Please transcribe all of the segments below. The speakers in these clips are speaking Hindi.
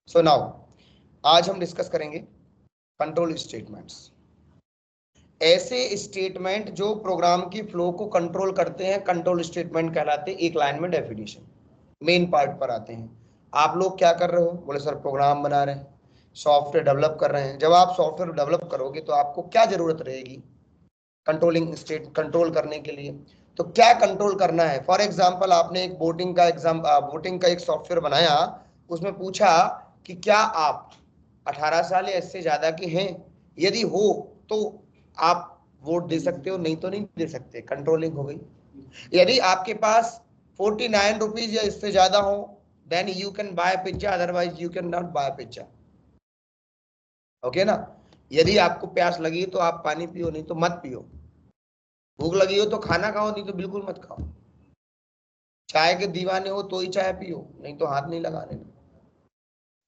सो नाउ आज हम डिस्कस करेंगे कंट्रोल स्टेटमेंट्स। ऐसे स्टेटमेंट जो प्रोग्राम की फ्लो को कंट्रोल करते हैं कंट्रोल स्टेटमेंट कहलाते हैं। एक लाइन में डेफिनेशन मेन पार्ट पर आते हैं। आप लोग क्या कर रहे हो? बोले सर प्रोग्राम बना रहे हैं, सॉफ्टवेयर डेवलप कर रहे हैं। जब आप सॉफ्टवेयर डेवलप करोगे तो आपको क्या जरूरत रहेगी कंट्रोलिंग स्टेट कंट्रोल करने के लिए? तो क्या कंट्रोल करना है? फॉर एग्जाम्पल आपने एक बोटिंग का एक सॉफ्टवेयर बनाया, उसमें पूछा कि क्या आप 18 साल या इससे ज्यादा के हैं? यदि हो तो आप वोट दे सकते हो, नहीं तो नहीं दे सकते। कंट्रोलिंग हो गई। यदि आपके पास 49 रुपीज या इससे ज्यादा हो then you can buy pizza, otherwise you can not buy pizza. Okay ना? यदि आपको प्यास लगी तो आप पानी पियो, नहीं तो मत पियो। भूख लगी हो तो खाना खाओ, नहीं तो बिल्कुल मत खाओ। चाय के दीवाने हो तो ही चाय पियो, नहीं तो हाथ नहीं लगाने।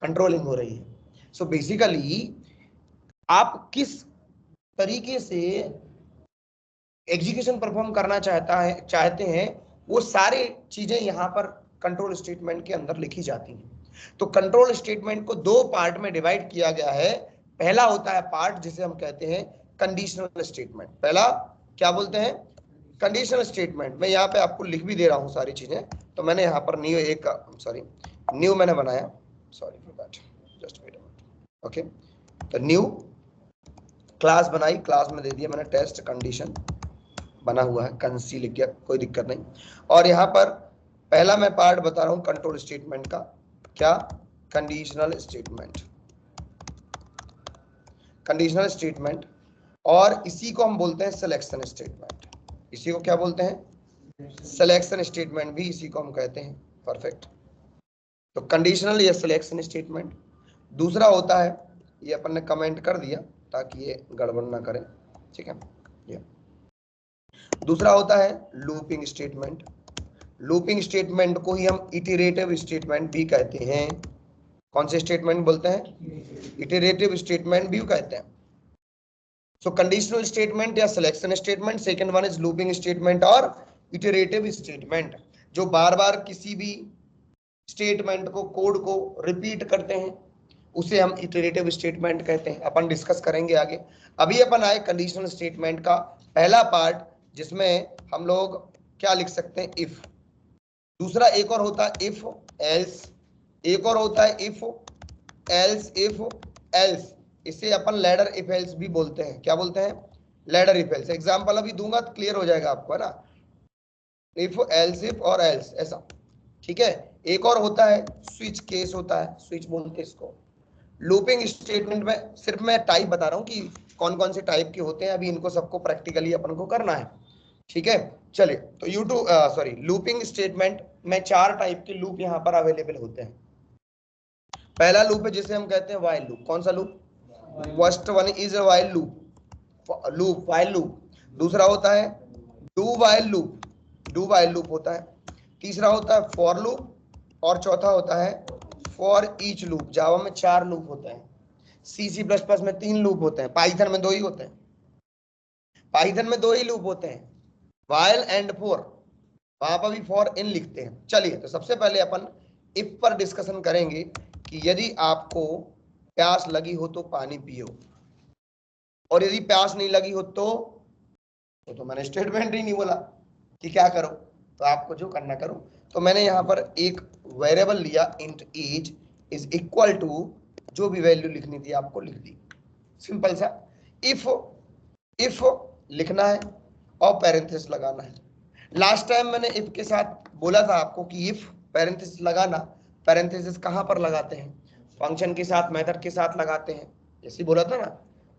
कंट्रोलिंग हो रही है। सो बेसिकली आप किस तरीके से एग्जीक्यूशन परफॉर्म करना चाहते हैं, वो सारी चीजें यहाँ पर कंट्रोल स्टेटमेंट के अंदर लिखी जाती हैं। तो कंट्रोल स्टेटमेंट को दो पार्ट में डिवाइड किया गया है। पहला होता है पार्ट जिसे हम कहते हैं कंडीशनल स्टेटमेंट। पहला क्या बोलते हैं? Conditional statement. मैं यहाँ पे आपको लिख भी दे रहा हूँ सारी चीजें। तो मैंने यहाँ पर न्यू मैंने बनाया, sorry for that, just wait a minute. Okay, तो न्यू क्लास बनाई, क्लास में दे दिया मैंने टेस्ट कंडीशन बना हुआ है, कंसी लिख दिया, कोई दिक्कत नहीं। और यहाँ पर पहला मैं पार्ट बता रहा हूँ कंट्रोल स्टेटमेंट का। क्या? Conditional statement. कंडीशनल स्टेटमेंट, और इसी को हम बोलते हैं सिलेक्शन स्टेटमेंट। इसी को क्या बोलते हैं? सिलेक्शन स्टेटमेंट भी इसी को हम कहते हैं। परफेक्ट। तो कंडीशनल या सिलेक्शन स्टेटमेंट। दूसरा होता है, ये अपन ने कमेंट कर दिया ताकि ये गड़बड़ ना करें, ठीक है। ये दूसरा होता है लूपिंग स्टेटमेंट। लूपिंग स्टेटमेंट को ही हम इटरेटिव स्टेटमेंट भी कहते हैं। कौन से स्टेटमेंट बोलते हैं? इटरेटिव स्टेटमेंट भी कहते हैं। सो कंडीशनल स्टेटमेंट या selection statement, second one is looping statement और इटरेटिव स्टेटमेंट, जो बार बार किसी भी स्टेटमेंट को, कोड को रिपीट करते हैं, उसे हम इटरेटिव स्टेटमेंट कहते हैं। अपन डिस्कस करेंगे आगे। अभी अपन आए कंडीशनल स्टेटमेंट का पहला पार्ट, जिसमें हम लोग क्या लिख सकते हैं? इफ। दूसरा एक और होता है इफ एल्स। एक और होता है इफ एल्स, इफ एल्स। इसे अपन लैडर इफ एल्स भी बोलते हैं। क्या बोलते हैं? Ladder if else. एग्जांपल अभी दूंगा तो क्लियर हो जाएगा आपको, है ना? If else, if or else, ऐसा, ठीक है। एक और होता है स्विच केस होता है, स्विच बोलते हैं इसको। लूपिंग स्टेटमेंट में सिर्फ मैं टाइप बता रहा हूँ कि कौन कौन से टाइप के होते हैं। अभी इनको सबको प्रैक्टिकली अपन को करना है, ठीक है। चलिए, तो लूपिंग स्टेटमेंट में 4 टाइप के लूप यहाँ पर अवेलेबल होते हैं। पहला लूप है जिसे हम कहते हैं व्हाइल लूप। कौन सा loop? First one is a while loop, while loop. दूसरा होता है do while loop, do while loop होता है। तीसरा होता है फॉर लूप, और चौथा होता है फॉर ईच लूप। जावा में 4 लूप होते हैं, C++ में 3 लूप होते हैं, पाइथन में 2 ही होते हैं। पाइथन में 2 ही लूप होते हैं, व्हाइल एंड फॉर। वहां पर भी फॉर इन लिखते हैं। चलिए, तो सबसे पहले अपन इफ पर डिस्कशन करेंगे कि यदि आपको प्यास लगी हो तो पानी पियो, और यदि प्यास नहीं लगी हो तो मैंने स्टेटमेंट ही नहीं बोला कि क्या करो, तो आपको जो करना करो। तो मैंने यहाँ पर एक वेरिएबल लिया, int age is equal to, जो भी वैल्यू लिखनी थी आपको लिख दी। सिंपल सा। इफ लिखना है और पैरेंथेसिस लगाना है। लास्ट टाइम मैंने इफ के साथ बोला था आपको कि इफ पैरेंथेसिस लगाना। पैरेंथेसिस कहां पर लगाते हैं? फंक्शन के साथ, मेथड के साथ लगाते हैं, जैसे बोला था ना।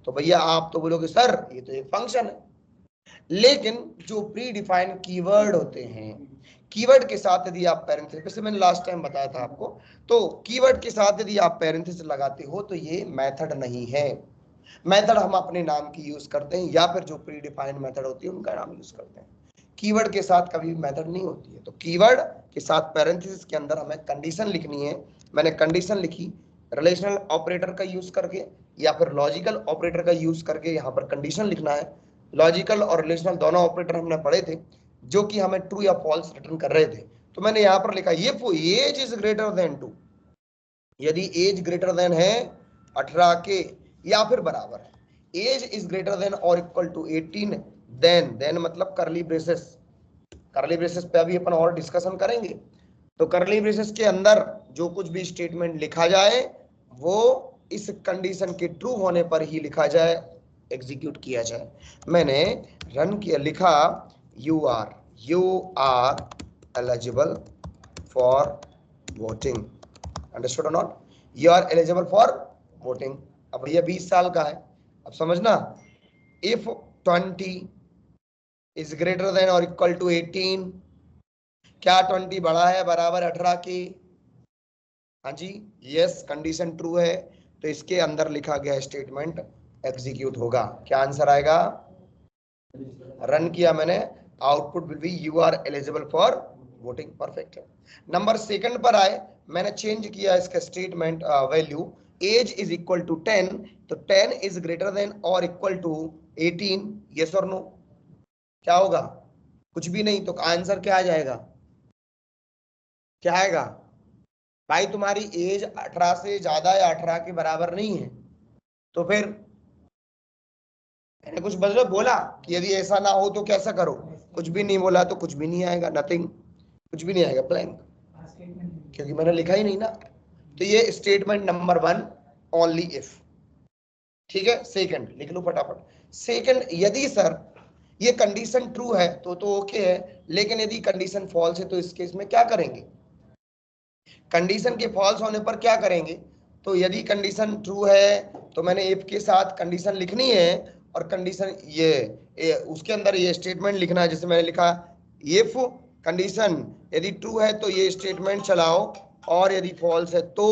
तो भैया आप तो बोलोगे सर ये तो एक फंक्शन है, लेकिन जो प्री डिफाइंड कीवर्ड होते हैं, कीवर्ड के साथ यदि आप पैरेंथेसिस, जैसे मैंने लास्ट टाइम बताया था आपको, तो कीवर्ड के साथ यदि आप पैरेंथेसिस लगाते हो तो ये मेथड नहीं है। मेथड हम अपने नाम की यूज करते हैं, या फिर जो प्री डिफाइंड मेथड होती है उनका नाम यूज करते हैं। कीवर्ड के साथ कभी मेथड नहीं होती है। तो कीवर्ड के साथ पैरेंथेसिस के अंदर हमें कंडीशन लिखनी है। मैंने कंडीशन लिखी रिलेशनल ऑपरेटर का यूज करके, या फिर लॉजिकल ऑपरेटर का यूज करके यहाँ पर कंडीशन लिखना है। लॉजिकल और रिलेशनल दोनों ऑपरेटर हमने पढ़े थे, जो कि हमें ट्रू या फॉल्स रिटर्न कर रहे थे। तो मैंने यहाँ पर लिखा ये एज इज ग्रेटर देन 2, यदि एज ग्रेटर देन है 18 के या फिर बराबर है, एज इज ग्रेटर देन और इक्वल टू 18, देन मतलब करली ब्रेसेस, करली ब्रेसेस पे अभी अपन और डिस्कशन करेंगे। तो करली ब्रेसेस के अंदर जो कुछ भी स्टेटमेंट लिखा जाए वो इस कंडीशन के ट्रू होने पर ही लिखा जाए, एग्जीक्यूट किया जाए। मैंने रन किया, लिखा you are eligible for voting, understood or not? You are eligible for voting. अब भैया 20 साल का है, अब समझना, इफ 20 इज ग्रेटर देन और इक्वल टू 18, क्या 20 बड़ा है बराबर 18 के? हाँ जी, यस, कंडीशन ट्रू है, तो इसके अंदर लिखा गया स्टेटमेंट एग्जीक्यूट होगा। क्या आंसर आएगा? रन किया मैंने, output will be you are eligible for voting, perfect है। नंबर सेकंड पर आए, मैंने चेंज किया इसका statement value, age is equal to 10, तो 10 इज ग्रेटर देन और इक्वल टू 18, यस और नो? क्या होगा? कुछ भी नहीं, तो आंसर क्या आ जाएगा? क्या आएगा भाई? तुम्हारी एज 18 से ज्यादा या 18 के बराबर नहीं है, तो फिर मैंने कुछ बदलो बोला कि यदि ऐसा ना हो तो कैसा करो, कुछ भी नहीं बोला तो कुछ भी नहीं आएगा, नथिंग, कुछ भी नहीं आएगा, ब्लैंक, क्योंकि मैंने लिखा ही नहीं ना। तो ये स्टेटमेंट नंबर 1, ओनली इफ। ठीक है, सेकंड लिख लो फटाफट। सेकंड, यदि सर ये कंडीशन ट्रू है तो ओके है, लेकिन यदि कंडीशन फॉल्स है तो इस केस में क्या करेंगे? कंडीशन के फॉल्स होने पर क्या करेंगे? तो यदि कंडीशन ट्रू है तो मैंने इफ के साथ कंडीशन लिखनी है, और कंडीशन ये उसके अंदर ये स्टेटमेंट लिखना है, जैसे मैंने लिखा इफ कंडीशन यदि ट्रू है तो ये स्टेटमेंट चलाओ, और यदि फॉल्स है तो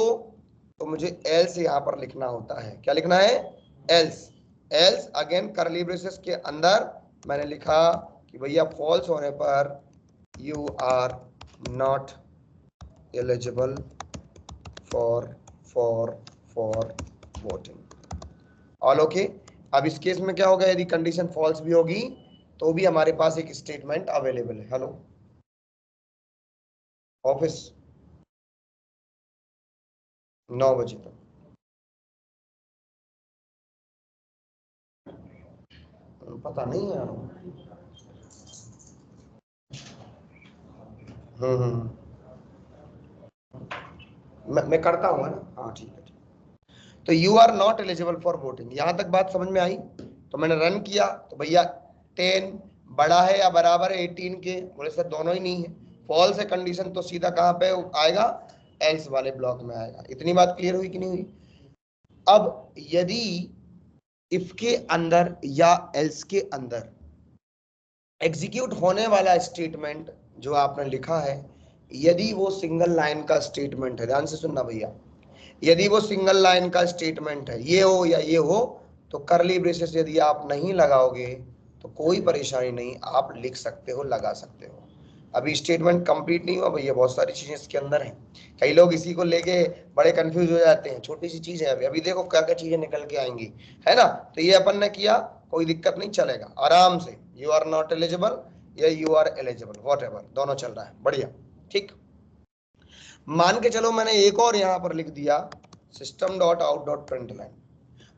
मुझे एल्स यहाँ पर लिखना होता है। क्या लिखना है? Else. Else again curly braces के अंदर मैंने लिखा कि भैया फॉल्स होने पर you are not eligible for voting. All okay? अब इस केस में क्या होगा? यदि कंडीशन फॉल्स भी होगी तो भी हमारे पास एक स्टेटमेंट अवेलेबल है। हेलो ऑफिस 9 बजे तक। पता नहीं यार। मैं करता हूँ ना, हाँ ठीक है। तो you are not eligible for voting, यहां तक बात समझ में आई? तो मैंने रन किया तो भैया 10 बड़ा है या बराबर है 18 के? बोले सर दोनों ही नहीं है, फॉल्स है कंडीशन, तो सीधा कहां पे आएगा? एल्स वाले ब्लॉक में आएगा। इतनी बात क्लियर हुई कि नहीं हुई? अब यदि इफ के अंदर या एल्स के अंदर एग्जीक्यूट होने वाला स्टेटमेंट जो आपने लिखा है, यदि वो सिंगल लाइन का स्टेटमेंट है, ध्यान से सुनना भैया, यदि वो सिंगल लाइन का स्टेटमेंट है, ये हो या ये हो, तो करली ब्रेसेस यदि आप नहीं लगाओगे तो कोई परेशानी नहीं, आप लिख सकते हो, लगा सकते हो। अभी स्टेटमेंट कंप्लीट नहीं हुआ भैया, बहुत सारी चीजें इसके अंदर हैं। कई लोग इसी को लेके बड़े कंफ्यूज हो जाते हैं, छोटी सी चीज है, अभी अभी देखो क्या क्या चीजें निकल के आएंगी, है ना? तो ये अपन ने किया, कोई दिक्कत नहीं, चलेगा आराम से। यू आर नॉट एलिजिबल या यू आर एलिजिबल, वॉटएवर, दोनों चल रहा है, बढ़िया। ठीक, मान के चलो मैंने एक और यहां पर लिख दिया सिस्टम डॉट आउट डॉट प्रिंटलाइन,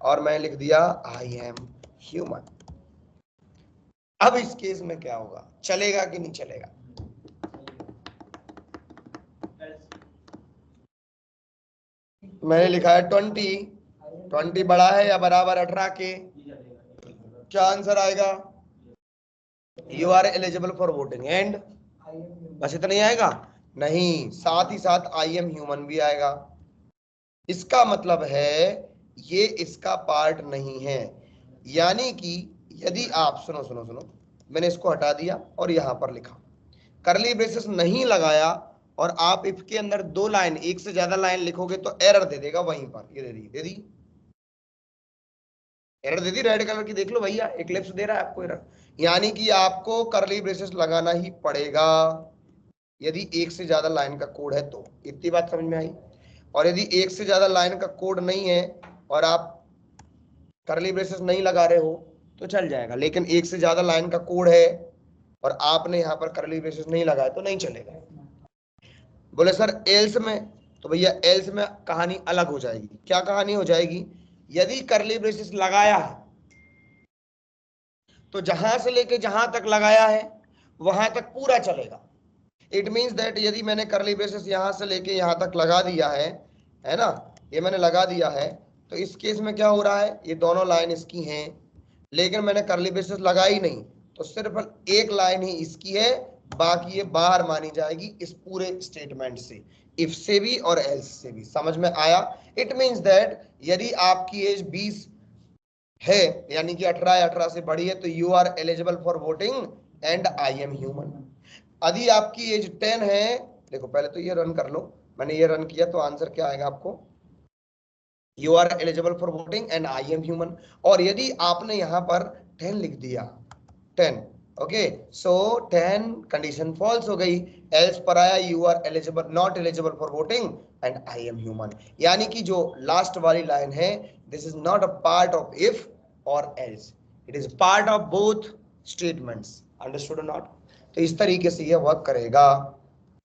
और मैं लिख दिया आई एम ह्यूमन। अब इस केस में क्या होगा? चलेगा कि नहीं चलेगा? मैंने लिखा है 20 बड़ा है या बराबर 18 के? क्या आंसर आएगा? You are eligible for voting and, बस इतना ही आएगा? नहीं, साथ ही साथ आई एम ह्यूमन भी आएगा। इसका मतलब है ये इसका पार्ट नहीं है, यानी कि यदि आप सुनो सुनो सुनो, मैंने इसको हटा दिया और यहां पर लिखा करली ब्रेसेस नहीं लगाया, और आप इफ के अंदर 2 लाइन, एक से ज्यादा लाइन लिखोगे तो एरर दे देगा वहीं पर। ये दे दी एरर दे दी, रेड कलर की देख लो भैया, एक्लिप्स दे रहा है आपको एरर। यानी कि आपको करली ब्रेसेस लगाना ही पड़ेगा यदि एक से ज्यादा लाइन का कोड है तो। इतनी बात समझ में आई? और यदि एक से ज्यादा लाइन का कोड नहीं है और आप करली ब्रेसेस नहीं लगा रहे हो तो चल जाएगा, लेकिन एक से ज्यादा लाइन का कोड है और आपने यहाँ पर करली ब्रेसेस नहीं लगाया तो नहीं चलेगा। बोले सर एल्स में, तो भैया एल्स में कहानी अलग हो जाएगी। क्या कहानी हो जाएगी? यदि करली ब्रेसेस लगाया है तो जहां से लेके जहां तक लगाया है वहां तक पूरा चलेगा। इट मीन्स दैट यदि मैंने करली ब्रेसेस यहां से लेके यहां तक लगा दिया है ना, ये मैंने लगा दिया है, तो इस केस में क्या हो रहा है, ये दोनों लाइन इसकी हैं, लेकिन मैंने करली ब्रेसेस लगाई नहीं, तो सिर्फ एक लाइन ही इसकी है, बाकी ये बाहर मानी जाएगी इस पूरे स्टेटमेंट से, इफ से भी और एल्स से भी। समझ में आया? इट मीन्स दैट यदि आपकी एज 20 है, यानी कि 18 या 18 से बड़ी है, तो you are eligible for voting and I am human. यदि आपकी एज 10 है, देखो पहले तो ये रन कर लो, मैंने ये रन किया तो आंसर क्या आएगा आपको, you are eligible for voting and I am human. और यदि आपने यहां पर 10 लिख दिया, 10, ओके, सो 10 कंडीशन फॉल्स हो गई, एल्स पर आया you are eligible, not eligible for voting and I am human. यानी कि जो लास्ट वाली लाइन है, this is not a part of if or else, it is part of both statements. Understood not? तो इस तरीके से ये वर्क करेगा।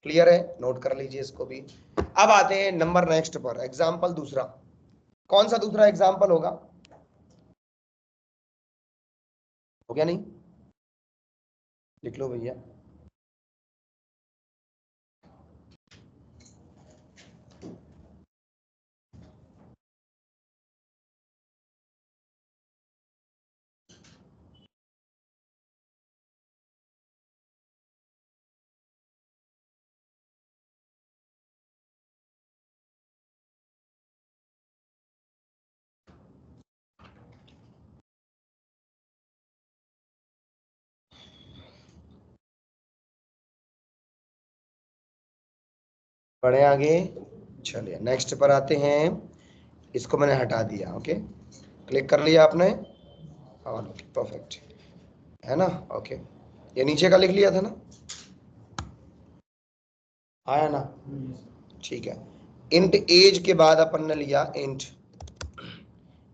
क्लियर है? नोट कर लीजिए इसको भी। अब आते हैं नंबर नेक्स्ट पर, एग्जाम्पल दूसरा। कौन सा दूसरा एग्जाम्पल होगा? हो गया नहीं? लिख लो भैया। बढ़े आगे, चलिए नेक्स्ट पर आते हैं। इसको मैंने हटा दिया, ओके, क्लिक कर लिया आपने, और ओके परफेक्ट है ना, ओके। ये नीचे का लिख लिया था ना, आया ना? ठीक है। इंट एज के बाद अपन ने लिया इंट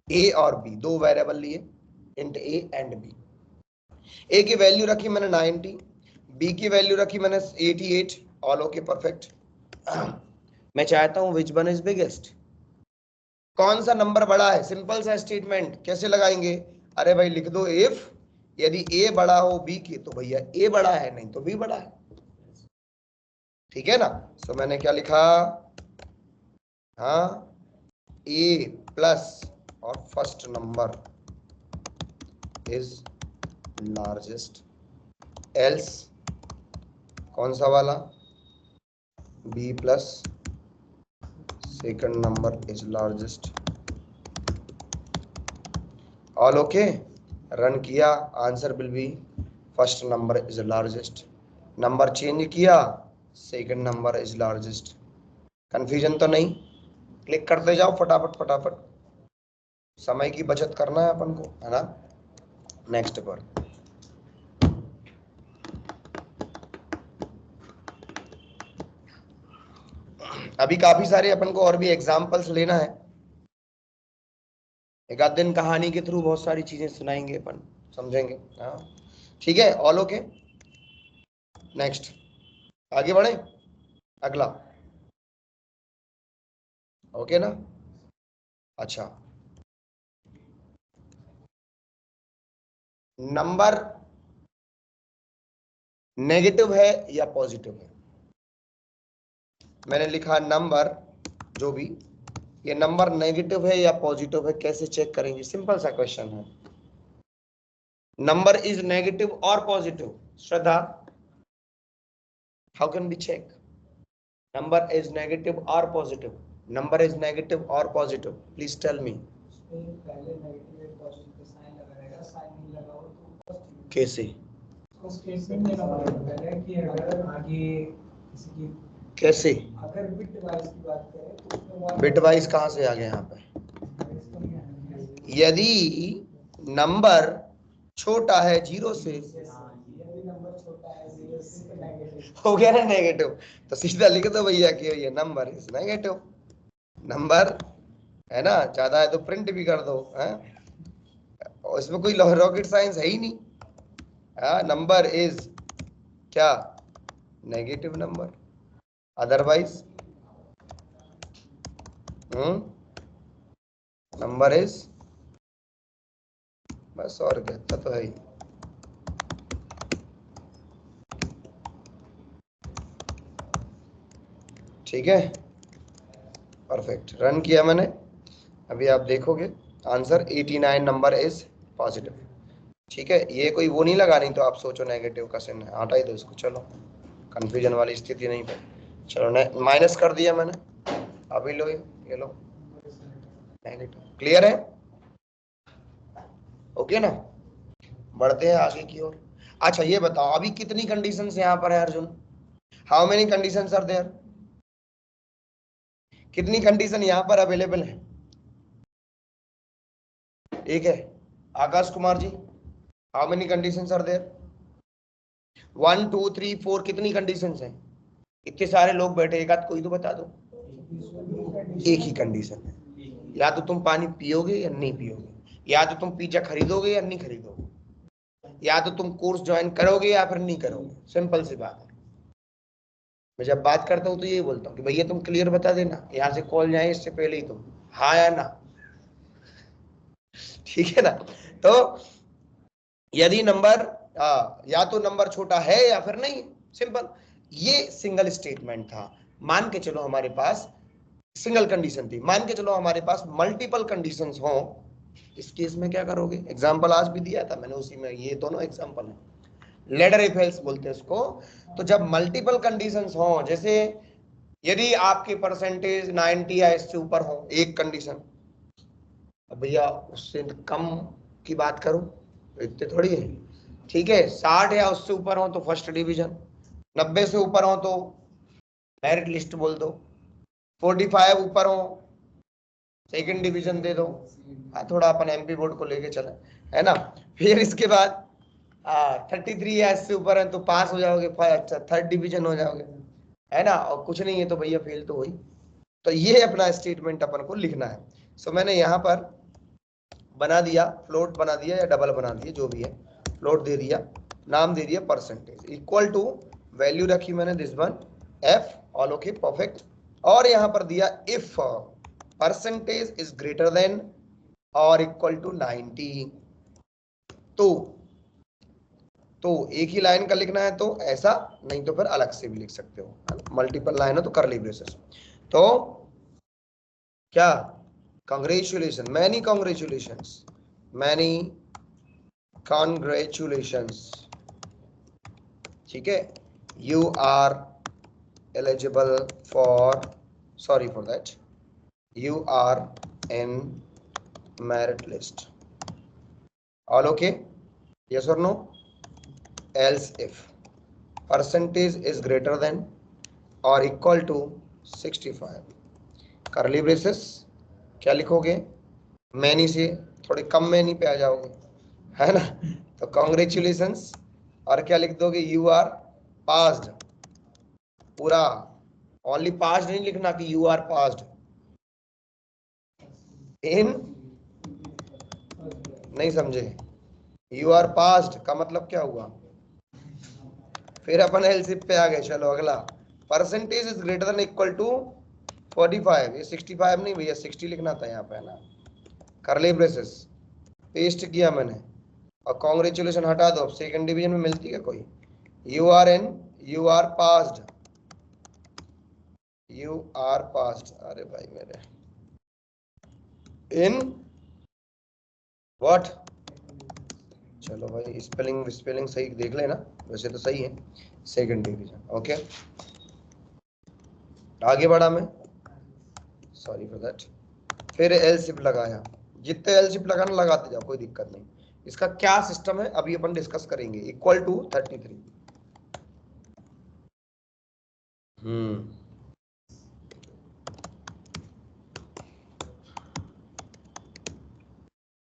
ए और बी, दो वेरिएबल लिए, इंट ए एंड बी। ए की वैल्यू रखी मैंने 90, बी की वैल्यू रखी मैंने 88, ऑल ओके परफेक्ट। मैं चाहता हूं विच वन इज बिगेस्ट, कौन सा नंबर बड़ा है? सिंपल सा स्टेटमेंट, कैसे लगाएंगे? अरे भाई लिख दो इफ यदि ए बड़ा हो बी के, तो भैया ए बड़ा है, नहीं तो बी बड़ा है। ठीक है ना? सो मैंने क्या लिखा, हाँ, ए प्लस और first number is largest, else कौन सा वाला, B plus second number is largest, all okay. Run किया, answer will be first number is largest, number change किया, second number is largest. Confusion तो नहीं? क्लिक करते जाओ फटाफट फटाफट, समय की बचत करना है अपन को, है ना? नेक्स्ट पर अभी काफी सारे अपन को और भी एग्जांपल्स लेना है, एक आध दिन कहानी के थ्रू बहुत सारी चीजें सुनाएंगे अपन, समझेंगे। हाँ ठीक है, ऑल ओके। नेक्स्ट, आगे बढ़े, अगला, ओके ना? अच्छा, नंबर नेगेटिव है या पॉजिटिव है? मैंने लिखा नंबर, जो भी, ये नंबर नेगेटिव है या पॉजिटिव है, कैसे चेक करेंगे? सिंपल सा क्वेश्चन है, नंबर इज नेगेटिव और positive, Shraddha, how can be check number is negative or positive, number is negative or positive, please tell me। कैसे कैसे? अगर बिट वाइज की बात करें तो बिट वाइज कहां से आ गए यहाँ पे? यदि नंबर छोटा है 0 से, हो गया ना नेगेटिव, तो सीधा लिख दो भैया कि ये नंबर इज नेगेटिव, नंबर है ना, ज्यादा है तो प्रिंट भी कर दो, है? और इसमें कोई रॉकेट साइंस है ही नहीं। नंबर इज क्या, negative number, otherwise number is, बस और क्या तो है ही। ठीक है, परफेक्ट, रन किया मैंने। अभी आप देखोगे आंसर 89 नंबर इज पॉजिटिव। ठीक है, ये कोई वो नहीं लगा, नहीं तो आप सोचो नेगेटिव का साइन है, हटा ही दो इसको। चलो, कंफ्यूजन वाली स्थिति नहीं पे। चलो माइनस कर दिया मैंने, अभी लो ये लो नेगेटिव। क्लियर है? ओके ना, बढ़ते हैं आगे की ओर। अच्छा ये बताओ अभी कितनी कंडीशंस यहाँ पर है Arjun? How many conditions are there? कितनी कंडीशन यहाँ पर अवेलेबल है? एक है। Akash Kumar ji, how many conditions are there? 1 2 3 4, कितनी कंडीशंस हैं? इतने सारे लोग बैठे, एक आध कोई तो बता दो। एक ही कंडीशन है, या तो तुम पानी पियोगे या नहीं पियोगे, या तो तुम पिज्जा खरीदोगे या नहीं खरीदोगे, या तो तुम कोर्स ज्वाइन करोगे या फिर नहीं करोगे। सिंपल सी बात है। मैं जब बात करता हूँ तो यही बोलता हूँ कि भैया तुम क्लियर बता देना, यहाँ से कॉल जाए इससे पहले ही तुम हाँ या ना। ठीक है ना? तो यदि नंबर या तो नंबर छोटा है या फिर नहीं, सिंपल। ये सिंगल स्टेटमेंट था। मान के चलो हमारे पास सिंगल कंडीशन थी, मान के चलो हमारे पास मल्टीपल कंडीशंस हो, इस केस में क्या करोगे? एग्जांपल आज भी दिया था मैंने, उसी में ये दोनों एग्जांपल है, लेडर इफ एल्स बोलते हैं इसको। तो जब मल्टीपल कंडीशंस हो, जैसे यदि आपके परसेंटेज 90 या इससे ऊपर हो, एक कंडीशन, अब भैया उससे कम की बात करूं इतने थोड़ी है। ठीक है, 60 या उससे ऊपर हो तो फर्स्ट डिवीजन, 90 से ऊपर हो तो मेरिट लिस्ट बोल दो, 45 ऊपर हो सेकंड डिवीजन दे दो। थोड़ा अपन एमपी बोर्ड को लेके चले, है ना? फिर इसके बाद 33 या इससे ऊपर है तो पास हो जाओगे, अच्छा थर्ड डिवीजन हो जाओगे, है ना? और कुछ नहीं है तो भैया फेल तो हुई। तो ये अपना स्टेटमेंट अपन को लिखना है। सो मैंने यहाँ पर बना दिया, फ्लोट बना दिया या डबल बना दिया, जो भी है, फ्लोट दे दिया, नाम दे दिया परसेंटेज, इक्वल टू वैल्यू रखी मैंने this one F, all okay perfect. और यहां पर दिया if percentage is greater than और इक्वल टू 90, तो एक ही लाइन का लिखना है तो ऐसा, नहीं तो फिर अलग से भी लिख सकते हो, मल्टीपल लाइन हो तो करली ब्रेसेस। तो क्या, congratulation, many congratulations, many congratulations. ठीक है, you are eligible for, sorry for that, you are in merit list. All okay? Yes or no? Else if percentage is greater than or equal to 65, curly braces, क्या लिखोगे? मैनी से थोड़े कम मैनी पे आ जाओगे, है ना? तो कॉन्ग्रेचुलेशंस, और क्या लिख दोगे? यू आर पास्ड, पूरा ओनली पास्ड नहीं लिखना कि यू आर पास्ड इन, नहीं समझे? यू आर पास्ड का मतलब क्या हुआ? फिर अपन एलसिप पे आ गए। चलो अगला, percentage is greater than equal to 45, ये 65 नहीं भैया 60 लिखना था यहाँ पे, है ना? करली ब्रेसेस पेस्ट किया मैंने, और कॉन्ग्रेचुलेशन हटा दो, अब सेकंड डिवीजन में मिलती है कोई? You are in, you are passed, you are passed, अरे भाई मेरे, इन व्हाट? चलो भाई स्पेलिंग स्पेलिंग सही देख लेना, वैसे तो सही है, सेकंड डिवीजन। ओके, आगे बढ़ा मैं, सॉरी फॉर दैट। फिर एलसिप लगाया, जितने एलसिप लगाना लगाते जाओ, कोई दिक्कत नहीं। इसका क्या सिस्टम है अभी अपन डिस्कस करेंगे। इक्वल टू 33,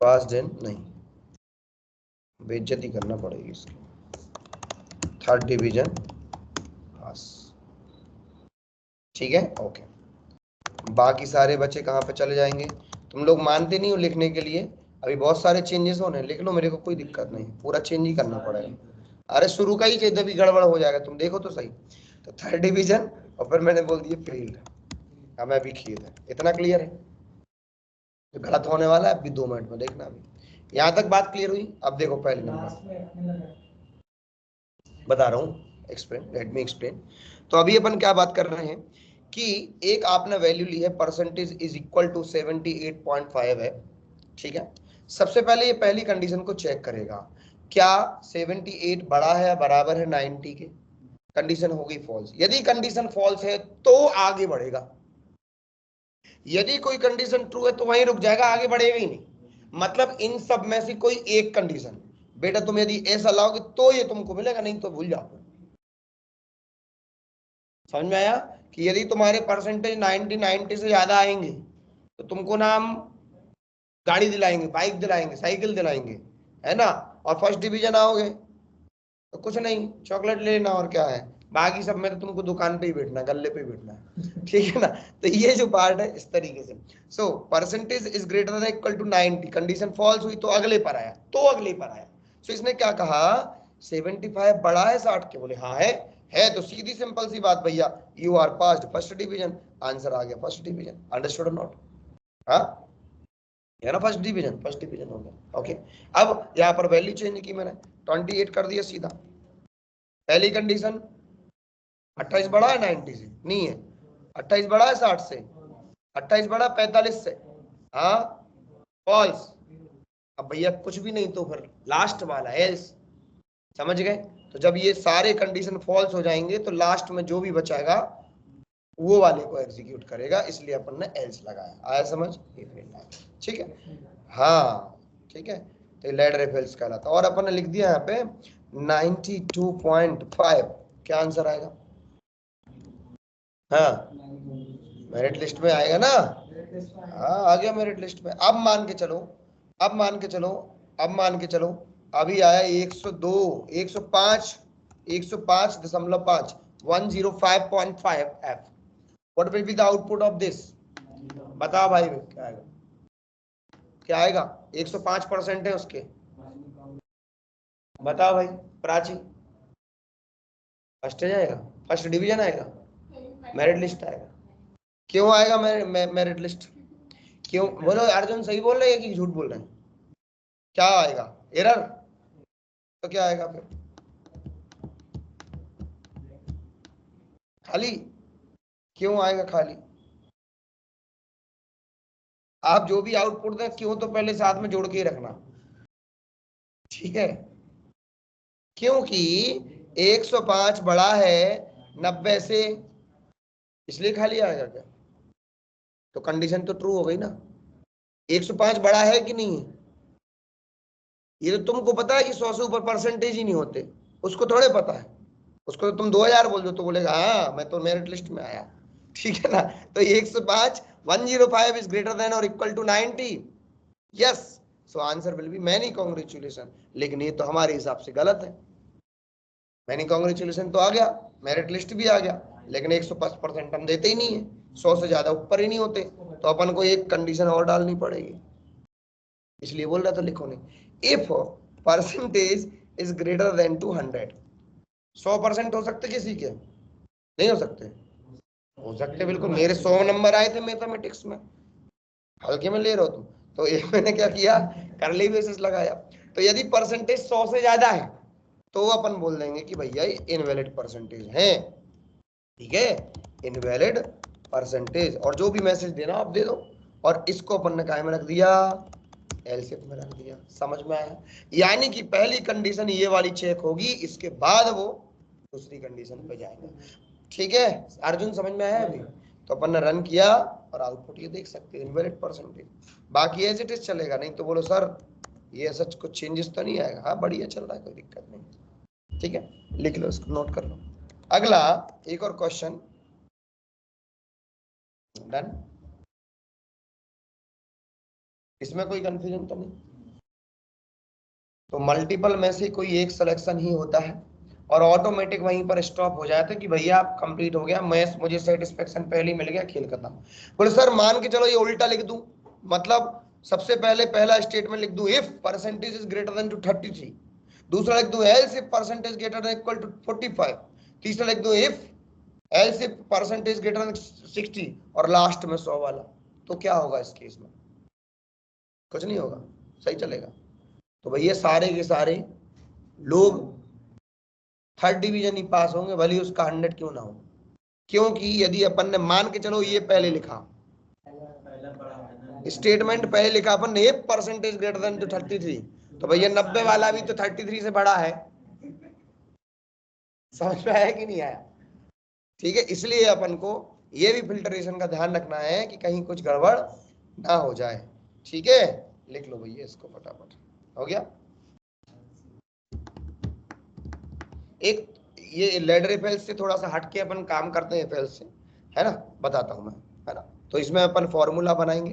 पास दिन नहीं, बेइज्जती करना पड़ेगी इसकी, थर्ड डिवीजन पास। ठीक है, ओके। बाकी सारे बच्चे कहाँ पे चले जाएंगे? तुम लोग मानते नहीं हो लिखने के लिए, अभी बहुत सारे चेंजेस होने, लिख लो, मेरे को कोई दिक्कत नहीं, पूरा चेंज ही करना पड़ेगा। अरे शुरू का ही चेंज भी गड़बड़ हो जाएगा, तुम देखो तो सही। तो थर्ड डिवीजन, और फिर मैंने बोल दिया फील्ड, हमें भी खेद है। इतना क्लियर है? तो गलत होने वाला है अभी 2 मिनट में, देखना अभी। यहां तक बात क्लियर हुई? अब देखो पहले नंबर बता रहा हूँ, एक्सप्लेन, लेट मी एक्सप्लेन। तो अभी अपन क्या बात कर रहे हैं कि एक आपने वैल्यू ली है परसेंटेज इज इक्वल टू 78.5 है, ठीक है। सबसे पहले ये पहली कंडीशन को चेक करेगा, क्या 78 बड़ा है या बराबर है 90 के। कंडीशन होगी फॉल्स। यदि कंडीशन फॉल्स है तो आगे बढ़ेगा, यदि कोई कंडीशन ट्रू है तो वहीं रुक जाएगा, आगे बढ़ेगा ही नहीं। मतलब इन सब में से कोई एक कंडीशन, बेटा तुम यदि ऐसा लाओगे तो ये तुमको मिलेगा, नहीं तो भूल जाओ। समझ में आया कि यदि तुम्हारे परसेंटेज 90 से ज्यादा आएंगे तो तुमको ना हम गाड़ी दिलाएंगे, बाइक दिलाएंगे, साइकिल दिलाएंगे, है ना। और फर्स्ट डिवीजन आओगे तो कुछ नहीं, चॉकलेट लेना और क्या है, बाकी सब में तो तुमको दुकान पे ही बैठना, गल्ले पे ही बैठना है, ठीक है ना। तो ये जो पार्ट है इस तरीके से। So percentage is greater than equal to 90, condition false हुई तो अगले पर आया, सो इसने क्या कहा, 75 बड़ा है 60 के। बोले हाँ है तो सीधी सिंपल सी बात भैया, you are passed first division. Answer आ गया first division. Understood or not? हाँ है ना, फर्स्ट डिवीजन हो गया। ओके, अब यहाँ पर वैल्यू चेंज की मैंने, 28 कर दिया सीधा। पहली कंडीशन 28 बड़ा है 90 से, नहीं है। 28 बड़ा है 60 से, 28 बड़ा 45 से, हाँ फॉल्स। अब भैया कुछ भी नहीं तो फिर लास्ट वाला एल्स। समझ गए? तो जब ये सारे कंडीशन फॉल्स हो जाएंगे तो लास्ट में जो भी बचाएगा वो वाले को एग्जीक्यूट करेगा, इसलिए अपन ने एल्स लगाया। आया समझ? ठीक है, हाँ ठीक है। तो लेड रेफेल्स कहलाता। और अपन ने लिख दिया यहाँ पे 92.5। क्या आंसर आएगा? हाँ मेरिट लिस्ट में आएगा ना? हाँ आ गया मेरिट लिस्ट में। अब मान के चलो, अभी आया 102, 105, 105.5, 105.5 F। What will be the output of this? बताओ भाई क्या आएगा? क्या आएगा? 105% है उसके। बताओ भाई प्राची, फर्स्ट जाएगा, फर्स्ट डिवीजन आएगा, मेरिट लिस्ट आएगा। क्यों आएगा मेरिट लिस्ट? क्यों बोलो? अर्जुन सही बोल रहे हैं कि झूठ बोल रहे हैं? क्या आएगा? एरर? तो क्या आएगा फिर? खाली? क्यों आएगा खाली? आप जो भी आउटपुट दें क्यों तो पहले साथ में जोड़ के ही रखना, ठीक है। क्योंकि 105 बड़ा है 90 से, इसलिए खाली आएगा क्या? तो कंडीशन तो ट्रू हो गई ना। 105 बड़ा है कि नहीं? ये तो तुमको पता है कि 100 से ऊपर परसेंटेज ही नहीं होते, उसको थोड़े पता है। उसको तो तुम 2000 बोल दो तो बोलेगा हाँ मैं तो मेरिट लिस्ट में आया, ठीक है ना। तो 105, 105 इज ग्रेटर देन और equal to 90, yes. So answer will be many congratulation. लेकिन ये तो हमारे हिसाब से गलत है। मैनी कॉन्ग्रेचुलेशन तो आ गया, मेरिट लिस्ट भी आ गया, लेकिन 105% हम देते ही नहीं है, 100 से ज्यादा ऊपर ही नहीं होते। तो अपन को एक कंडीशन और डालनी पड़ेगी, इसलिए बोल रहा था लिखो नहीं। If percentage is greater then 200, 100% हो सकते किसी के? नहीं हो सकते? हो सकते बिल्कुल। मेरे 100 नंबर आए थे मैथमेटिक्स में, हल्के में ले रहे हो तुम। तो ये मैंने क्या किया, करली बेसिस लगाया। तो यदि परसेंटेज 100 से ज्यादा है तो अपन बोल देंगे कि भैया ये इनवैलिड परसेंटेज है, ठीक है, इनवैलिड परसेंटेज। और जो भी मैसेज देना आप दे दो। और इसको अपन ने काय में रख दिया, एलसीएफ में रख दिया। समझ में आया? यानी कि पहली कंडीशन ये वाली चेक होगी, इसके बाद वो दूसरी कंडीशन पे जाएगा, ठीक है। अर्जुन समझ में आया अभी? तो अपन ने रन किया और आउटपुट ये देख सकते हैं, इनवैलिड परसेंटेज। बाकी एज इट इज चलेगा, नहीं तो बोलो सर ये सच कुछ चेंजेस तो नहीं आएगा। हाँ बढ़िया चल रहा है, कोई दिक्कत नहीं, ठीक है। लिख लो इसको, नोट कर लो। अगला एक और क्वेश्चन, डन। इसमें कोई कंफ्यूजन तो नहीं? तो मल्टीपल में से कोई एक सिलेक्शन ही होता है और ऑटोमेटिक वहीं पर स्टॉप हो जाता है कि भैया आप कंप्लीट हो गया, मैं मुझे सेटिस्फेक्शन पहले ही मिल गया, खेल खत्म। बोले सर मान के चलो ये उल्टा लिख दूं, मतलब सबसे पहले पहला स्टेटमेंट लिख दूं, if percentage is greater than to 33, दूसरा लिख दूं else if percentage greater than equal to 45, तीसरा लिख दूं if else percentage greater than 60 और लास्ट में 100 वाला, तो क्या होगा इस केस में? कुछ नहीं होगा, सही चलेगा। तो भैया सारे के सारे लोग थर्ड डिवीजन ही पास होंगे, भले उसका 100 क्यों ना हो, क्योंकि यदि अपन ने मान के चलो ये पहले लिखा स्टेटमेंट, पहले लिखा अपन ने परसेंटेज ग्रेटर देन टू 33, तो भैया 90 वाला भी तो 33 से बड़ा है। समझ में आया कि नहीं आया? ठीक है, इसलिए अपन को ये भी फिल्ट्रेशन का ध्यान रखना है कि कहीं कुछ गड़बड़ ना हो जाए। ठीक है, लिख लो भैया इसको फटाफट। हो गया। एक ये लेडर इफेल्ट से थोड़ा सा हटके अपन काम करते हैं इफेल्ट से, है ना, बताता हूं मैं, है ना। तो इसमें अपन फॉर्मूला बनाएंगे,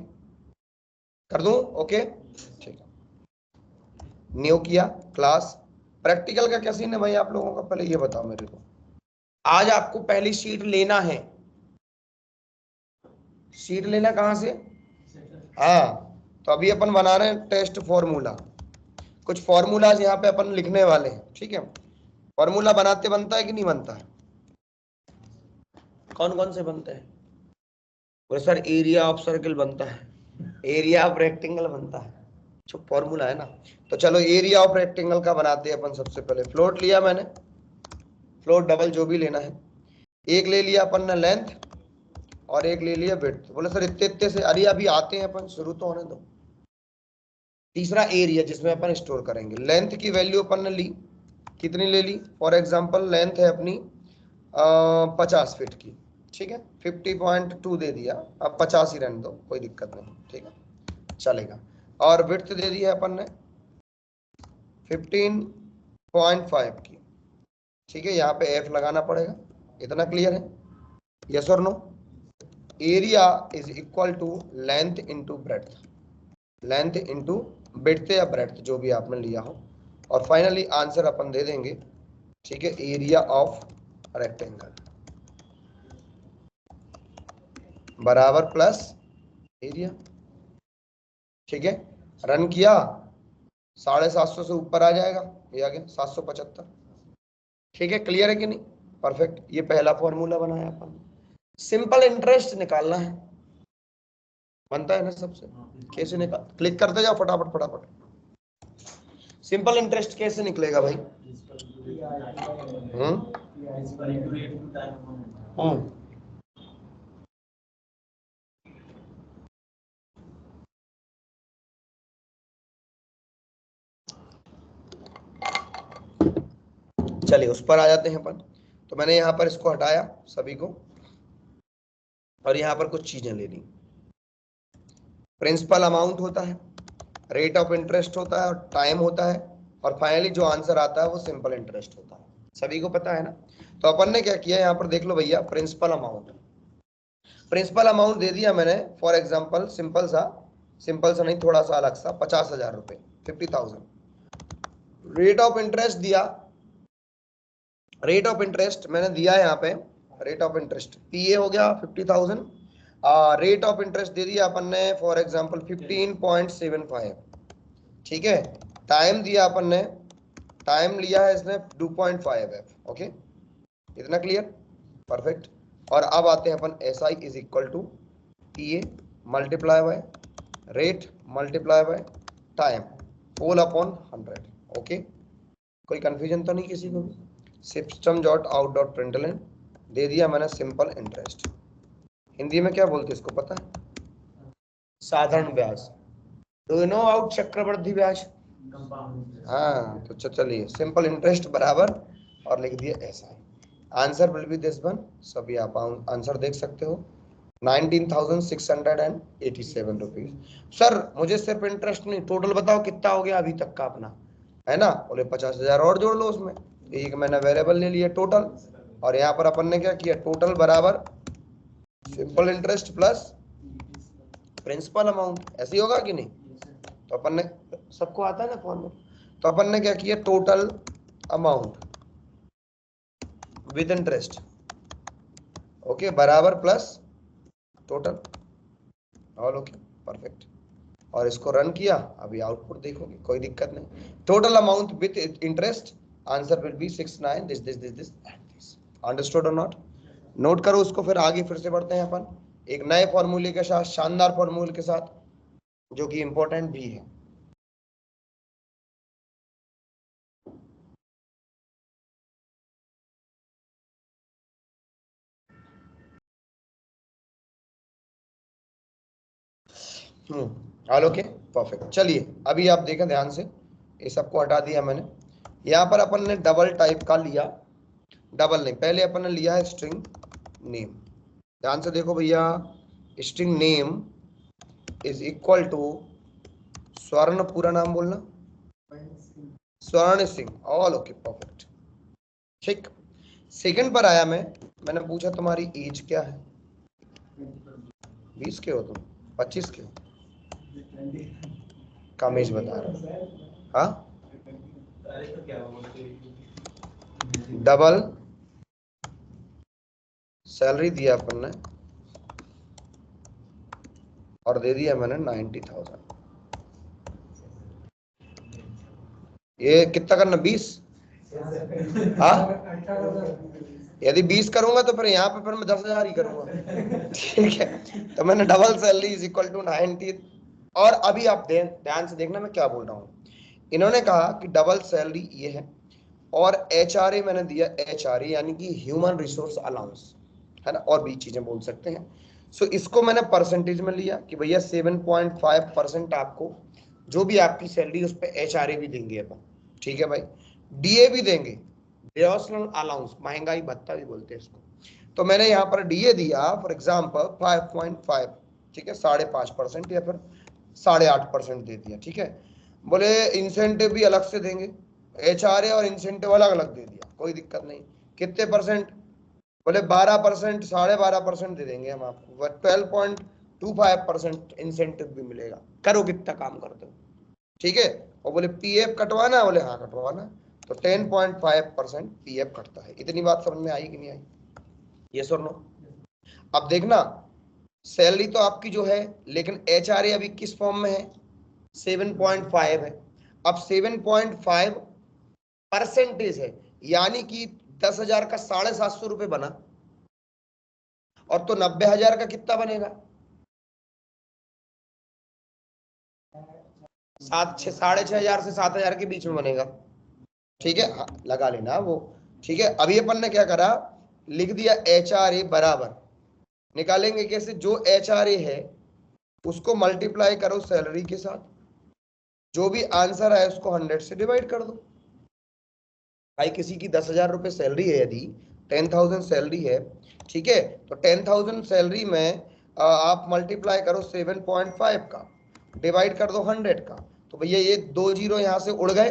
कर दूं? ओके ठीक है। न्यू किया क्लास। प्रैक्टिकल का क्या सीन है भाई आप लोगों का, पहले ये बताओ मेरे को। आज आपको पहली शीट लेना है, शीट लेना कहां से? हाँ, तो अभी अपन बना रहे हैं टेस्ट फॉर्मूला। कुछ फॉर्मूलाज यहाँ पे अपन लिखने वाले हैं, ठीक है। फॉर्मूला बनाते बनता है कि नहीं बनता है? कौन कौन से बनते हैं? बोले सर एरिया ऑफ सर्कल बनता है, एरिया ऑफ रेक्टेंगल बनता है, जो फॉर्मूला है ना। तो चलो एरिया ऑफ रेक्टेंगल का बनाते हैं अपन। सबसे पहले फ्लोट लिया मैंने, फ्लोट डबल जो भी लेना है, एक ले लिया अपन ने लेंथ और एक ले लिया विड्थ। बोले सर इतने इतने से, अरे अभी आते हैं अपन, शुरू तो होने दो। तीसरा एरिया जिसमें अपन स्टोर करेंगे। लेंथ की वैल्यू अपन ने ली, कितनी ले ली? फॉर एग्जांपल लेंथ है अपनी 50 फीट की, ठीक है, 50.2 दे दिया, अब 50 ही रहने दो, कोई दिक्कत नहीं, ठीक है चलेगा। और विड्थ दे दी है अपन ने 15.5 की, ठीक है, यहाँ पे एफ लगाना पड़ेगा। इतना क्लियर है? यस और no? Area is equal to length into breadth, length into width या ब्रेड्थ जो भी आपने लिया हो, और फाइनली आंसर अपन दे देंगे, ठीक है, एरिया ऑफ रेक्टेंगल बराबर प्लस एरिया। ठीक है, रन किया, 750 से ऊपर आ जाएगा, ये आ गया 775। ठीक है, क्लियर है कि नहीं? परफेक्ट। ये पहला फॉर्मूला बनाया अपन। सिंपल इंटरेस्ट निकालना है, बनता है ना सबसे। कैसे निकाल, क्लिक करते जाओ फटाफट फटाफट। सिंपल इंटरेस्ट कैसे निकलेगा भाई? चलिए उस पर आ जाते हैं अपन। तो मैंने यहाँ पर इसको हटाया सभी को, और यहाँ पर कुछ चीजें ले ली। प्रिंसिपल अमाउंट होता है, रेट ऑफ इंटरेस्ट होता है, और टाइम होता है, और फाइनली जो आंसर आता है वो सिंपल इंटरेस्ट होता है। सभी को पता है ना? तो अपन ने क्या किया, यहाँ पर देख लो भैया, प्रिंसिपल अमाउंट, प्रिंसिपल अमाउंट दे दिया मैंने। फॉर एग्जांपल सिंपल सा नहीं, थोड़ा सा अलग सा, 50,000 रुपए, 50,000। रेट ऑफ इंटरेस्ट दिया, रेट ऑफ इंटरेस्ट मैंने दिया यहाँ पे, रेट ऑफ इंटरेस्ट पीए हो गया 50,000। रेट ऑफ इंटरेस्ट दे दिया अपन ने फॉर एग्जांपल 15.75, ठीक है। टाइम दिया अपन ने, टाइम लिया है इसने 2.5 एफ, ओके, इतना क्लियर? परफेक्ट। और अब आते हैं अपन, S I is equal to P A multiply by rate multiply by time whole upon 100, okay. कोई कंफ्यूजन तो नहीं किसी को भी? System dot out dot println दे दिया मैंने सिंपल इंटरेस्ट। हिंदी में क्या बोलते हैं इसको पता है? साधारण ब्याज। डू यू नो आउट चक्रवृद्धि ब्याज? हाँ, तो चलिए सिंपल इंटरेस्ट बराबर, और लिख दिया ऐसा। Answer will B this one. सभी आप आंसर देख सकते हो, 19,687 रुपीज। सर मुझे सिर्फ इंटरेस्ट नहीं, टोटल बताओ कितना हो गया अभी तक का अपना, है ना? बोले 50,000 और जोड़ लो उसमें। एक मैंने वेरिएबल ले लिया टोटल, और यहाँ पर अपन ने क्या किया, टोटल बराबर simple interest plus principal amount. ऐसे ही होगा कि नहीं? तो अपन ने, सबको आता है ना फॉर्मूला, तो अपन ने क्या किया, total amount with interest, okay, बराबर plus total, all okay, perfect. और इसको रन किया, अभी आउटपुट देखोगे, कोई दिक्कत नहीं। Total amount with interest, answer will B 69 this this this this and this. Understood or not? Note करो उसको, फिर आगे फिर से बढ़ते हैं अपन एक नए फॉर्मूले के साथ, शानदार फॉर्मूले के साथ, जो कि इंपॉर्टेंट भी है। All okay, perfect. चलिए अभी आप देखें ध्यान से, ये सबको हटा दिया मैंने। यहाँ पर अपन ने डबल टाइप का लिया, डबल नहीं, पहले अपन ने लिया है स्ट्रिंग नेम। ध्यान से देखो भैया, string name is equal to Swarn, पूरा नाम बोलना, Swarn Singh. All okay, perfect. ठीक, सेकंड पर आया मैंने पूछा तुम्हारी एज क्या है? 20 के हो तुम? 25 के हो? कामेश बता रहा। हाँ, डबल सैलरी दिया अपन ने और दे दिया मैंने 90,000। ये कितना करना? 20? हाँ, यदि 20 करूंगा तो फिर यहाँ पे फिर मैं 10,000 ही करूंगा। ठीक है, तो मैंने double salary is equal to 90। और अभी आप ध्यान से देखना मैं क्या बोल रहा हूँ। इन्होंने कहा कि डबल सैलरी ये है, और HRA मैंने दिया, HRA यानी कि ह्यूमन रिसोर्स अलाउंस, है ना, और भी चीजें बोल सकते हैं। सो इसको मैंने परसेंटेज में लिया कि भैया 7.5% आपको जो भी आपकी सैलरी उस पर HRA भी देंगे अपन। ठीक है भाई, DA भी देंगे, डिओशनल अलाउंस, महंगाई भत्ता भी बोलते हैं इसको। तो मैंने यहाँ पर DA दिया फॉर एग्जाम्पल 5.5, ठीक है, 5.5% या फिर 8.5% दे दिया। ठीक है, बोले इंसेंटिव भी अलग से देंगे, HRA और इंसेंटिव अलग अलग दे दिया, कोई दिक्कत नहीं। कितने परसेंट? बोले 12%, 12.5% दे देंगे हम आपको, 12.25% इंसेंटिव भी मिलेगा, करो कितना काम करते हो। ठीक है, और बोले PF कटवाना, बोले हाँ कटवाना, तो 10.5% PF कटता है। इतनी बात समझ में आई कि नहीं आई? यस और नो? अब देखना, सैलरी तो आपकी जो है, लेकिन HRA अभी किस फॉर्म में है? 7.5 है। अब 7.5% है, यानी कि 10,000 का 750 रुपए बना, और तो 90,000 का कितना बनेगा? 6,500 से 7,000 के बीच में बनेगा। ठीक है, हाँ, लगा लेना वो। ठीक है, अभी अपन ने क्या करा, लिख दिया HRA बराबर, निकालेंगे कैसे? जो HRA है उसको मल्टीप्लाई करो सैलरी के साथ, जो भी आंसर है उसको 100 से डिवाइड कर दो। भाई किसी की 10,000 रुपए सैलरी है, यदि 10,000 सैलरी है, ठीक है, तो 10,000 सैलरी में आप मल्टीप्लाई करो 7.5 का, डिवाइड कर दो 100 का, तो भैया ये 2 जीरो यहाँ से उड़ गए,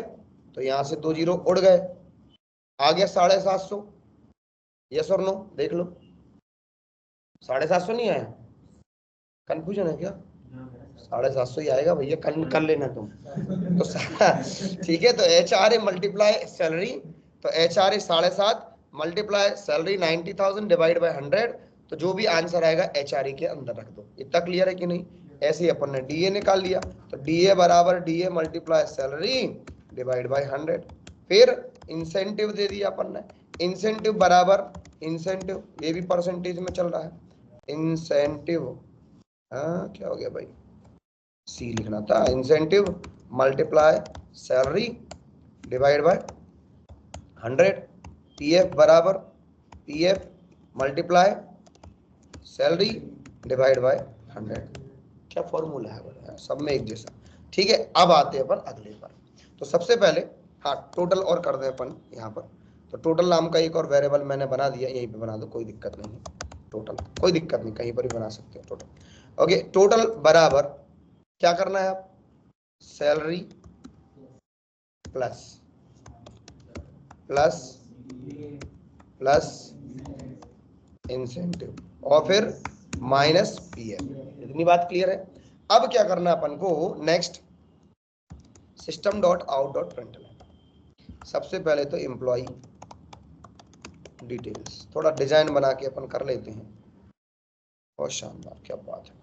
तो यहाँ से 2 जीरो उड़ गए, आ गया 750। यस और नो? देख लो, 750 नहीं आया? कंफ्यूजन है क्या? 750 ही आएगा भैया, कर लेना तुम तो। ठीक है, तो HRA मल्टीप्लाई सैलरी, तो HRA 7.5 multiply salary 90,000 divide by 100, तो जो भी आंसर आएगा HRA के अंदर रख दो। इतना क्लियर है कि नहीं? ऐसे ही अपन ने DA निकाल लिया, तो DA बराबर DA multiply salary divide by 100। फिर इंसेंटिव दे दिया अपन ने, इंसेंटिव बराबर इंसेंटिव, ये भी परसेंटेज में चल रहा है, इंसेंटिव, हाँ क्या हो गया भाई, C लिखना था, incentive multiply salary divide by 100। PF बराबर PF multiply salary divide by 100। क्या फॉर्मूला है सब में एक जैसा? ठीक है, अब आते हैं अपन अगले पर। तो सबसे पहले हाँ, टोटल और कर दें अपन यहाँ पर। तो टोटल नाम का एक और वेरिएबल मैंने बना दिया, यहीं पे बना दो, कोई दिक्कत नहीं है। टोटल कोई दिक्कत नहीं, कहीं पर भी बना सकते हो टोटल। ओके, टोटल बराबर क्या करना है आप? Salary plus plus plus incentive, और फिर माइनस PF। इतनी बात क्लियर है? अब क्या करना है अपन को? Next system dot out dot println. सबसे पहले तो एम्प्लॉय डिटेल्स, थोड़ा डिजाइन बना के अपन कर लेते हैं। बहुत शानदार, क्या बात है,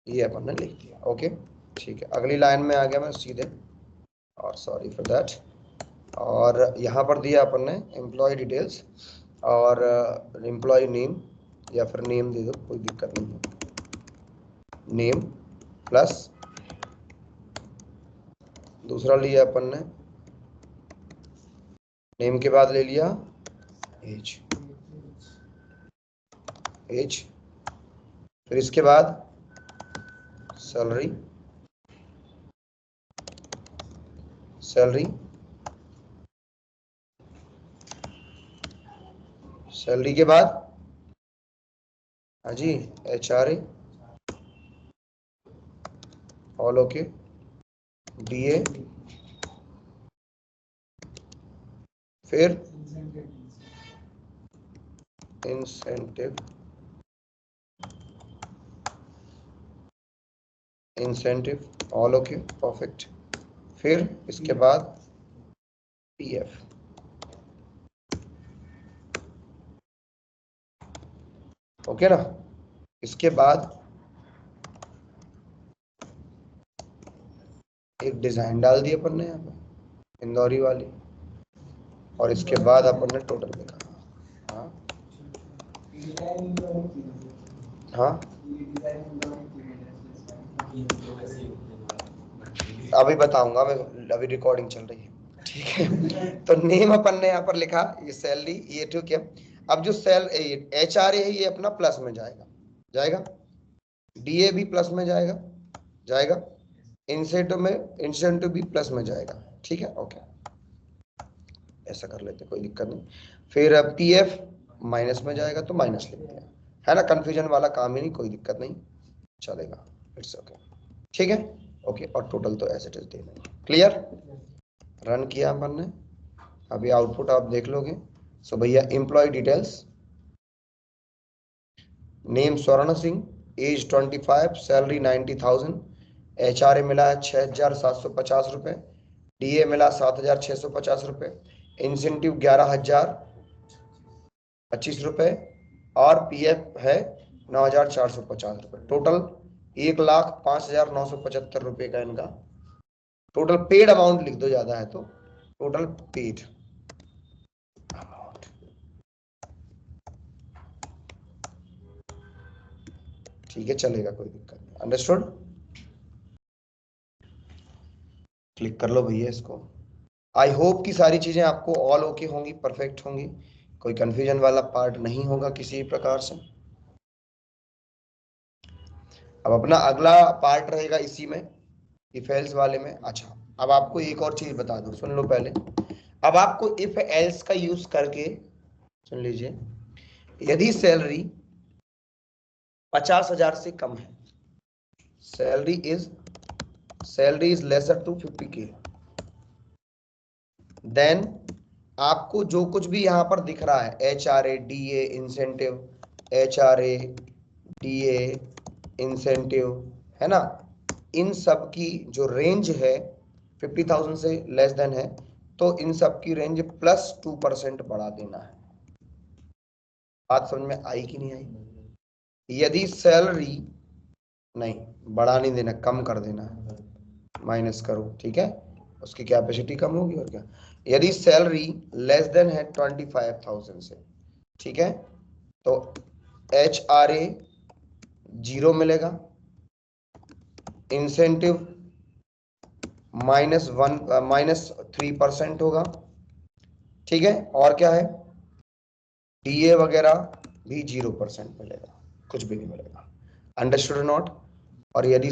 ये अपन ने लिख दिया। ओके ठीक है, अगली लाइन में आ गया मैं सीधे, और सॉरी फॉर दैट। और यहाँ पर दिया अपन ने एम्प्लॉय डिटेल्स, और एम्प्लॉय नेम या फिर नेम दे दो, कोई दिक्कत नहीं है, नेम प्लस दूसरा लिया अपन ने, नेम के बाद ले लिया एज, एज, फिर इसके बाद सैलरी, सैलरी, सैलरी के बाद हाँ जी HRA, ऑल ओके, DA, फिर incentive, incentive, all okay, perfect, फिर इसके बाद PF, ओके ना। इसके बाद एक डिजाइन डाल दी अपन ने यहाँ पे इंदौरी वाली, और इसके बाद अपन ने टोटल लिखा। हाँ हाँ अभी बताऊंगा मैं, अभी रिकॉर्डिंग चल रही है, ठीक है। तो नेम अपन ने यहाँ पर लिखा, ये सैलरी, ये ठीक है। अब जो HRA है ये अपना प्लस में जाएगा, जाएगा, DA भी प्लस में जाएगा, जाएगा, इंसेंटिव भी प्लस में जाएगा, ठीक है, ओके, ऐसा कर लेते, कोई दिक्कत नहीं। फिर PF माइनस में जाएगा तो माइनस लिखते हैं, है ना, कंफ्यूजन वाला काम ही नहीं, कोई दिक्कत नहीं, चलेगा, इट्स ओके, ठीक है, ओके। और टोटल तो एज इट इज देना है, क्लियर। रन किया अपन ने, अभी आउटपुट आप देख लोगे। सो भैया एम्प्लॉय डिटेल्स, नेम स्वर्ण सिंह, एज 25, सैलरी 90,000, HRA मिला है 6,750 रुपये, DA मिला 7,650 रुपये, इंसेंटिव 11,025 रुपये, और PF है 9,450 रुपये, टोटल 1,05,975 रुपये का इनका टोटल पेड अमाउंट लिख दो, ज्यादा है तो टोटल पेड अमाउंट, ठीक है, चलेगा, कोई दिक्कत नहीं, अंडरस्टूड। क्लिक कर लो भैया इसको। आई होप कि सारी चीजें आपको ऑल ओके होंगी, परफेक्ट होंगी, कोई कंफ्यूजन वाला पार्ट नहीं होगा किसी प्रकार से। अब अपना अगला पार्ट रहेगा इसी में, इफ एल्स वाले में। अच्छा, अब आपको एक और चीज बता दूं, सुन लो पहले। अब आपको इफ एल्स का यूज करके सुन लीजिए, यदि सैलरी 50,000 से कम है, salary is lesser to 50K, then आपको जो कुछ भी यहां पर दिख रहा है, HRA, DA, incentive, HRA, DA, incentive, है ना, इन सब की जो रेंज है 50,000 से लेस देन है, तो इन सब की रेंज +2% बढ़ा देना है। बात समझ में आई कि नहीं आई? यदि सैलरी नहीं बढ़ा नहीं देना, कम कर देना है, माइनस करो, ठीक है, उसकी कैपेसिटी कम होगी और क्या। यदि सैलरी लेस देन है 25,000 से, ठीक है, तो HRA 0 मिलेगा, इंसेंटिव -3% होगा, ठीक है, और क्या है, DA वगैरह भी 0% मिलेगा, कुछ भी नहीं मिलेगा, अंडरस्टूड नॉट। और यदि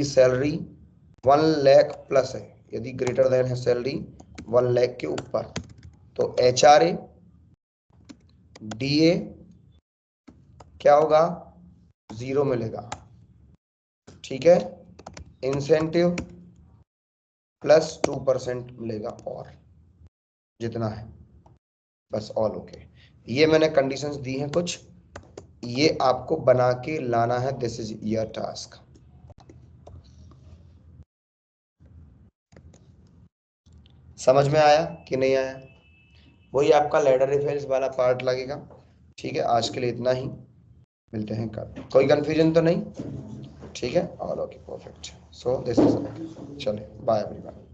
सैलरी 1 लाख प्लस है, यदि ग्रेटर देन है सैलरी 1 लाख के ऊपर, तो HRA, DA क्या होगा, 0 मिलेगा, ठीक है, इंसेंटिव +2% मिलेगा, और जितना है बस, ऑल ओके। ये मैंने कंडीशंस दी हैं कुछ, ये आपको बना के लाना है, दिस इज योर टास्क। समझ में आया कि नहीं आया? वही आपका लैडर रिफेल्स वाला पार्ट लगेगा, ठीक है। आज के लिए इतना ही, मिलते हैं कल, कोई कंफ्यूजन तो नहीं, ठीक है, all okay, perfect, so this is, चले, बाय एवरीवन।